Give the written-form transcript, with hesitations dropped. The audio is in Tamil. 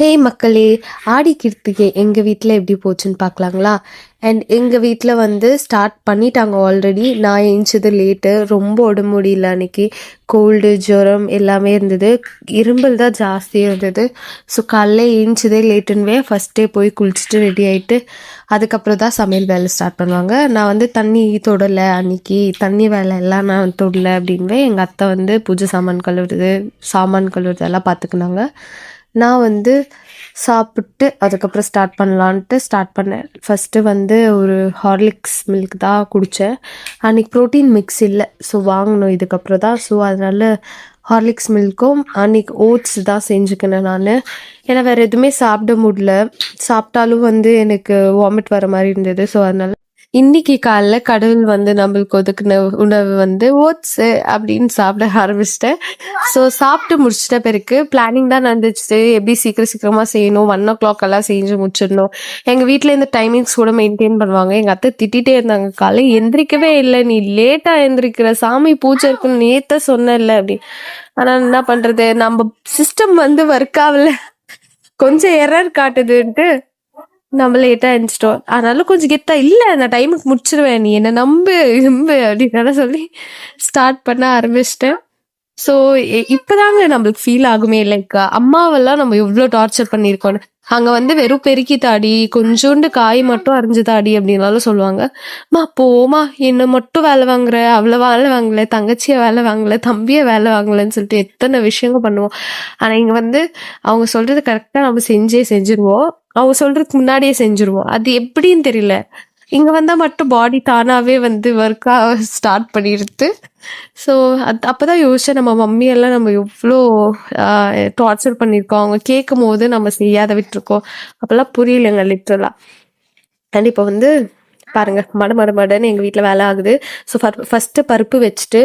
ஹே மக்களே! ஆடி கிருத்திகை எங்கள் வீட்டில் எப்படி போச்சுன்னு பார்க்கலாங்களா? அண்ட் எங்கள் வீட்டில் வந்து ஸ்டார்ட் பண்ணிட்டாங்க ஆல்ரெடி. நான் ஏஞ்சது லேட்டு. ரொம்ப உடம்பு முடியல அன்னைக்கு. கோல்டு, ஜுரம் எல்லாமே இருந்தது. இரும்பல் தான் ஜாஸ்தியாக இருந்தது. ஸோ காலைல ஏஞ்சதே லேட்டுன்னுவே ஃபஸ்ட்டே போய் குளிச்சுட்டு ரெடி ஆகிட்டு அதுக்கப்புறம் தான் சமையல் வேலை ஸ்டார்ட் பண்ணுவாங்க. நான் வந்து தண்ணி தொடலை அன்னைக்கு. தண்ணி வேலை எல்லாம் நான் தொடலை அப்படின்வே எங்கள் அத்தை வந்து பூஜை சாமான் கழுவுறது எல்லாம் பார்த்துக்கினாங்க. நான் வந்து சாப்பிட்டு அதுக்கப்புறம் ஸ்டார்ட் பண்ணேன். ஃபஸ்ட்டு வந்து ஒரு ஹார்லிக்ஸ் மில்க் தான் குடித்தேன். அன்றைக்கி ப்ரோட்டீன் மிக்ஸ் இல்லை, ஸோ வாங்கணும் இதுக்கப்புறம் தான். ஸோ அதனால் ஹார்லிக்ஸ் மில்க்கும் அன்றைக்கி ஓட்ஸ் தான் செஞ்சுக்கினேன் நான். ஏன்னா வேறு எதுவுமே சாப்பிட முடியல. சாப்பிட்டாலும் வந்து எனக்கு வாமிட் வர மாதிரி இருந்தது. ஸோ அதனால் இன்னைக்கு காலைல கடவுள் வந்து நம்மளுக்கு ஒதுக்குன உணவு வந்து ஓட்ஸு அப்படின்னு சாப்பிட ஆரம்பிச்சிட்டேன். ஸோ சாப்பிட்டு முடிச்சிட்ட பிறகு பிளானிங் தான் நடந்துச்சு. எப்படி சீக்கிரமாக செய்யணும், 1:00 எல்லாம் செஞ்சு முடிச்சிடணும். எங்கள் வீட்டில் இந்த டைமிங்ஸ் கூட மெயின்டைன் பண்ணுவாங்க. எங்கள் அத்தை திட்டிகிட்டே இருந்தாங்க, காலை எந்திரிக்கவே இல்லை, நீ லேட்டாக எந்திரிக்கிற, சாமி பூஜை இருக்குன்னு நேற்று சொன்னேன்ல அப்படி. ஆனால் என்ன பண்ணுறது, நம்ம சிஸ்டம் வந்து ஒர்க் ஆகல, கொஞ்சம் எரர் காட்டுதுன்ட்டு நம்ம லேட்டாக எழுந்திரிச்சிட்டோம். அதனால கொஞ்சம் கெத்தா இல்லை, நான் டைமுக்கு முடிச்சிருவேன், நீ என்ன நம்பு அப்படின்னு சொல்லி ஸ்டார்ட் பண்ண ஆரம்பிச்சிட்டேன். ஸோ இப்போதாங்க நம்மளுக்கு ஃபீல் ஆகுமே, லைக் அம்மாவெல்லாம் நம்ம எவ்வளோ டார்ச்சர் பண்ணியிருக்கோன்னு. அங்கே வந்து வெறும் பெருக்கி தாடி, கொஞ்சோண்டு காய் மட்டும் அரிஞ்சு தாடி அப்படின்னாலும் சொல்லுவாங்க. போமா, என்ன மட்டும் வேலை வாங்குற, அவ்வளோ வேலை வாங்கல, தங்கச்சியை வேலை வாங்கல, தம்பியை வேலை வாங்கலன்னு சொல்லிட்டு எத்தனை விஷயங்கள் பண்ணுவோம். ஆனால் இங்கே வந்து அவங்க சொல்கிறது கரெக்டாக நம்ம செஞ்சிருவோம். அவங்க சொல்றதுக்கு முன்னாடியே செஞ்சுருவோம். அது எப்படின்னு தெரியல. இங்க வந்தா மட்டும் பாடி தானாவே வந்து ஒர்க்கா ஸ்டார்ட் பண்ணிடுது. ஸோ அப்பதான் யோசிச்சேன், நம்ம மம்மி எல்லாம் நம்ம எவ்வளோ டார்ச்சர் பண்ணியிருக்கோம். அவங்க கேட்கும் போது நம்ம செய்யாத விட்டுருக்கோம். அப்பெல்லாம் புரியலைங்க லிட்ரலா. அண்ட் இப்போ வந்து பாருங்க, மடன்னு எங்கள் வீட்டில் வேலை ஆகுது. ஸோ ஃபஸ்ட்டு பருப்பு வச்சுட்டு